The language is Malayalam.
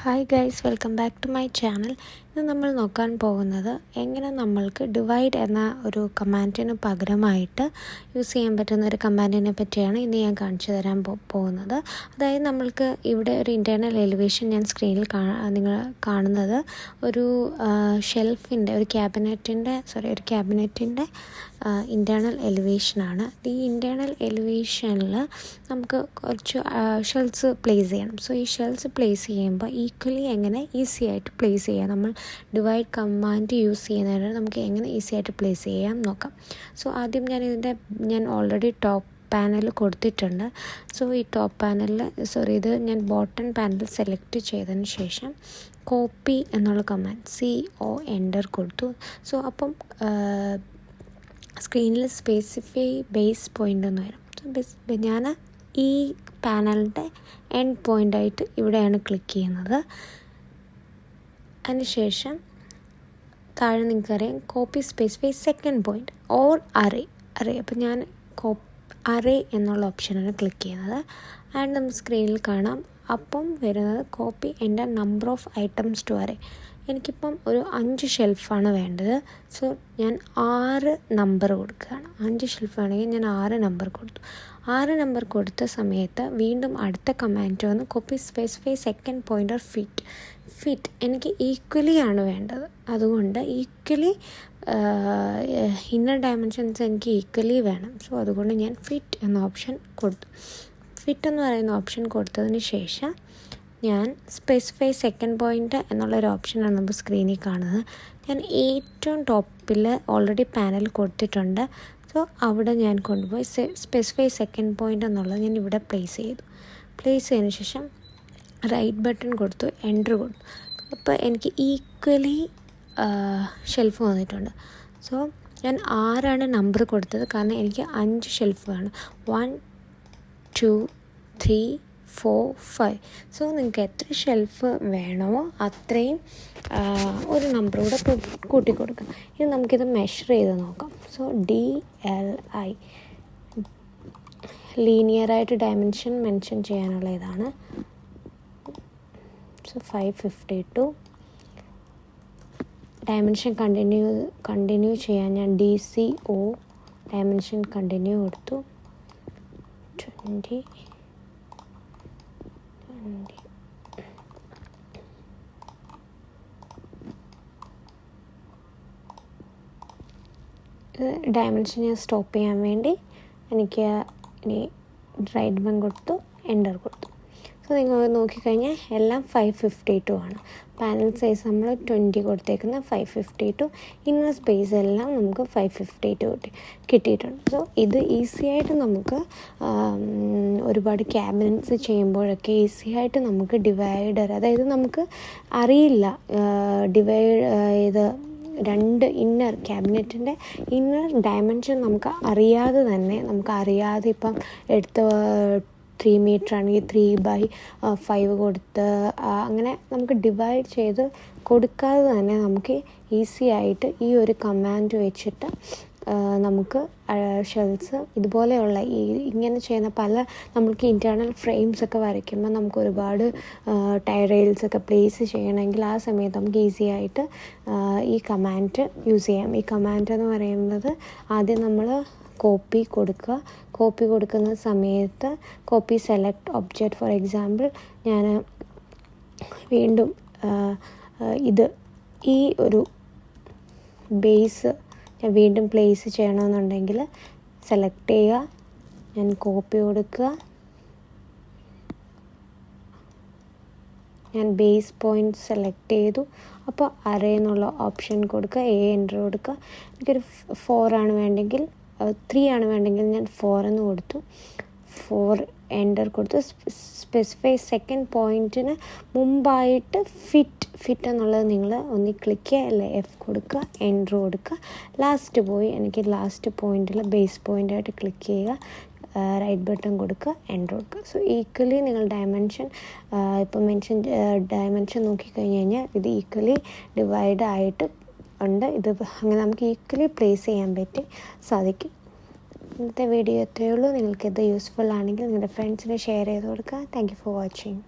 Hi guys, welcome back to my channel. ഇന്ന് നമ്മൾ നോക്കാൻ പോകുന്നത് എങ്ങനെ നമ്മൾക്ക് ഡിവൈഡ് എന്ന ഒരു കമാൻഡിന് പകരമായിട്ട് യൂസ് ചെയ്യാൻ പറ്റുന്ന ഒരു കമാൻഡിനെ പറ്റിയാണ് ഇന്ന് ഞാൻ കാണിച്ചു തരാൻ പോകുന്നത്. അതായത് നമ്മൾക്ക് ഇവിടെ ഒരു ഇൻറ്റേർണൽ എലിവേഷൻ ഞാൻ സ്ക്രീനിൽ നിങ്ങൾ കാണുന്നത് ഒരു ഷെൽഫിൻ്റെ ഒരു ക്യാബിനറ്റിൻ്റെ ഇൻറ്റേർണൽ എലിവേഷനാണ്. ഈ ഇൻറ്റേർണൽ എലിവേഷനിൽ നമുക്ക് കുറച്ച് ഷെൽസ് പ്ലേസ് ചെയ്യണം. സോ ഈ ഷെൽസ് പ്ലേസ് ചെയ്യുമ്പോൾ ഈക്വലി എങ്ങനെ ഈസി ആയിട്ട് പ്ലേസ് ചെയ്യാം, നമ്മൾ ഡിവൈഡ് കമാൻഡ് യൂസ് ചെയ്യുന്നതിന് നമുക്ക് എങ്ങനെ ഈസി ആയിട്ട് പ്ലേസ് ചെയ്യാം നോക്കാം. സോ ആദ്യം ഞാൻ ഓൾറെഡി ടോപ്പ് പാനൽ കൊടുത്തിട്ടുണ്ട്. സോ ഈ ടോപ്പ് പാനലിൽ ഇത് ഞാൻ ബോട്ടം പാനൽ സെലക്ട് ചെയ്തതിന് ശേഷം കോപ്പി എന്നുള്ള കമാൻഡ് CO എൻ്റർ കൊടുത്തു. സോ അപ്പം സ്ക്രീനിൽ സ്പെസിഫൈ ബേസ് പോയിൻ്റ് എന്ന് വരും. സോ ഞാൻ ഈ പാനലിൻ്റെ എൻഡ് പോയിൻ്റായിട്ട് ഇവിടെയാണ് ക്ലിക്ക് ചെയ്യുന്നത്. അതിനുശേഷം താഴെ നിങ്ങൾക്കറിയാം copy specify second point or array. അപ്പോൾ ഞാൻ അറേ എന്നുള്ള ഓപ്ഷനാണ് ക്ലിക്ക് ചെയ്യുന്നത്. ആൻഡ് നമുക്ക് സ്ക്രീനിൽ കാണാം അപ്പം വരുന്നത് കോപ്പി എൻ്റെ number of items to array. എനിക്കിപ്പം ഒരു 5 ഷെൽഫാണ് വേണ്ടത്. സോ ഞാൻ 6 നമ്പർ കൊടുക്കുകയാണ്. 5 ഷെൽഫ് വേണമെങ്കിൽ ഞാൻ 6 നമ്പർ കൊടുത്തു. 6 നമ്പർ കൊടുത്ത സമയത്ത് വീണ്ടും അടുത്ത കമാൻഡ് വന്ന് copy specify second pointer fit എനിക്ക് ഈക്വലി ആണ് വേണ്ടത്. അതുകൊണ്ട് ഈക്വലി ഇന്നർ ഡയമെൻഷൻസ് എനിക്ക് ഈക്വലി വേണം. സോ അതുകൊണ്ട് ഞാൻ ഫിറ്റ് എന്ന ഓപ്ഷൻ കൊടുത്തു. ഫിറ്റ് എന്ന് പറയുന്ന ഓപ്ഷൻ കൊടുത്തതിന് ശേഷം ഞാൻ സ്പെസിഫൈ സെക്കൻഡ് പോയിൻ്റ് എന്നുള്ളൊരു ഓപ്ഷനാണ് നമ്മൾ സ്ക്രീനിൽ കാണുന്നത്. ഞാൻ ഏറ്റവും ടോപ്പിൽ ഓൾറെഡി പാനൽ കൊടുത്തിട്ടുണ്ട്. സോ അവിടെ ഞാൻ കൊണ്ടുപോയി സ്പെസിഫൈ സെക്കൻഡ് പോയിൻ്റ് എന്നുള്ളത് ഞാൻ ഇവിടെ പ്ലേസ് ചെയ്തതിന് ശേഷം റൈറ്റ് ബട്ടൺ കൊടുത്തു, എൻ്റർ കൊടുത്തു. അപ്പോൾ എനിക്ക് ഈക്വലി ഷെൽഫ് വന്നിട്ടുണ്ട്. സോ ഞാൻ 6 നമ്പർ കൊടുത്തത്, കാരണം എനിക്ക് 5 ഷെൽഫ് വേണം. 1 2 3 4 5. സോ നിങ്ങൾക്ക് എത്ര ഷെൽഫ് വേണോ അത്രയും ഒരു നമ്പർ കൂടെ കൂട്ടി കൊടുക്കാം. ഇനി നമുക്കിത് മെഷർ ചെയ്ത് നോക്കാം. സോ DLI ലീനിയറായിട്ട് ഡയമെൻഷൻ മെൻഷൻ ചെയ്യാനുള്ള ഇതാണ്. സോ 552 ഡയമെൻഷൻ കണ്ടിന്യൂ ചെയ്യാൻ ഞാൻ DCO ഡയമെൻഷൻ കണ്ടിന്യൂ കൊടുത്തു. 20 ഡയമെൻഷൻ ഞാൻ സ്റ്റോപ്പ് ചെയ്യാൻ വേണ്ടി എനിക്ക് ഇനി റൈറ്റ് ബട്ടൺ കൊടുത്തു, എൻ്റർ കൊടുത്തു. സോ നിങ്ങൾ നോക്കിക്കഴിഞ്ഞാൽ എല്ലാം 552 ആണ്. പാനൽ സൈസ് നമ്മൾ 20 കൊടുത്തേക്കുന്ന 552. ഇന്നർ സ്പേസ് എല്ലാം നമുക്ക് 552 കിട്ടിയിട്ടുണ്ട്. സോ ഇത് ഈസി ആയിട്ട് നമുക്ക് ഒരുപാട് ക്യാബിനറ്റ്സ് ചെയ്യുമ്പോഴൊക്കെ ഈസി ആയിട്ട് നമുക്ക് ഡിവൈഡർ, അതായത് നമുക്ക് അറിയില്ല ഇത് 2 ഇന്നർ ക്യാബിനറ്റിൻ്റെ ഇന്നർ ഡയമെൻഷൻ നമുക്ക് അറിയാതെ ഇപ്പം എടുത്ത 3 മീറ്റർ ആണെങ്കിൽ 3/5 കൊടുത്ത് അങ്ങനെ നമുക്ക് ഡിവൈഡ് ചെയ്ത് കൊടുക്കാതെ തന്നെ നമുക്ക് ഈസി ആയിട്ട് ഈ ഒരു കമാൻഡ് വെച്ചിട്ട് നമുക്ക് ഷെൽസ് ഇതുപോലെയുള്ള ഇങ്ങനെ ചെയ്യുന്ന നമ്മൾക്ക് ഇൻറ്റേർണൽ ഫ്രെയിംസ് ഒക്കെ വരയ്ക്കുമ്പോൾ നമുക്ക് ഒരുപാട് ടയർ റെയിൽസൊക്കെ പ്ലേസ് ചെയ്യണമെങ്കിൽ ആ സമയത്ത് നമുക്ക് ഈസി ആയിട്ട് ഈ കമാൻഡ് യൂസ് ചെയ്യാം. ഈ കമാൻഡ് എന്ന് പറയുന്നത് ആദ്യം നമ്മൾ കോപ്പി കൊടുക്കുന്ന സമയത്ത് copy select object. For example ഞാൻ വീണ്ടും ഈ ഒരു ബേസ് ഞാൻ വീണ്ടും പ്ലേസ് ചെയ്യണമെന്നുണ്ടെങ്കിൽ സെലക്ട് ചെയ്യുക, ഞാൻ കോപ്പി കൊടുക്കുക, ഞാൻ ബേസ് പോയിൻ്റ് സെലക്ട് ചെയ്തു. അപ്പോൾ അറേ എന്നുള്ള ഓപ്ഷൻ കൊടുക്കുക, എൻ്റർ കൊടുക്കുക. എനിക്കൊരു 4 ആണ് വേണ്ടെങ്കിൽ 3 ആണ് വേണ്ടെങ്കിൽ ഞാൻ 4 എന്ന് കൊടുത്തു, 4 എൻ്റർ കൊടുത്തു. സ്പെസിഫൈ സെക്കൻഡ് പോയിൻറ്റിന് മുമ്പായിട്ട് ഫിറ്റ് എന്നുള്ളത് നിങ്ങൾ ഒന്ന് ക്ലിക്ക് ചെയ്യുക, അല്ലെ F കൊടുക്കുക, എൻ്റർ കൊടുക്കുക. എനിക്ക് ലാസ്റ്റ് പോയിൻറ്റിൽ ബേസ് പോയിൻ്റായിട്ട് ക്ലിക്ക് ചെയ്യുക, റൈറ്റ് ബട്ടൺ കൊടുക്കുക, എൻ്റർ കൊടുക്കുക. സോ ഈക്വലി നിങ്ങൾ ഡയമെൻഷൻ നോക്കിക്കഴിഞ്ഞ് കഴിഞ്ഞാൽ ഇത് ഈക്വലി ഡിവൈഡ് ആയിട്ട് ഉണ്ട്. അങ്ങനെ നമുക്ക് ഈക്വലി പ്ലേസ് ചെയ്യാൻ സാധിക്കും. ഇന്നത്തെ വീഡിയോ ഇത്രയേ ഉള്ളൂ. നിങ്ങൾക്കിത് യൂസ്ഫുൾ ആണെങ്കിൽ നിങ്ങളുടെ ഫ്രണ്ട്സിന് ഷെയർ ചെയ്ത് കൊടുക്കുക. Thank you for watching.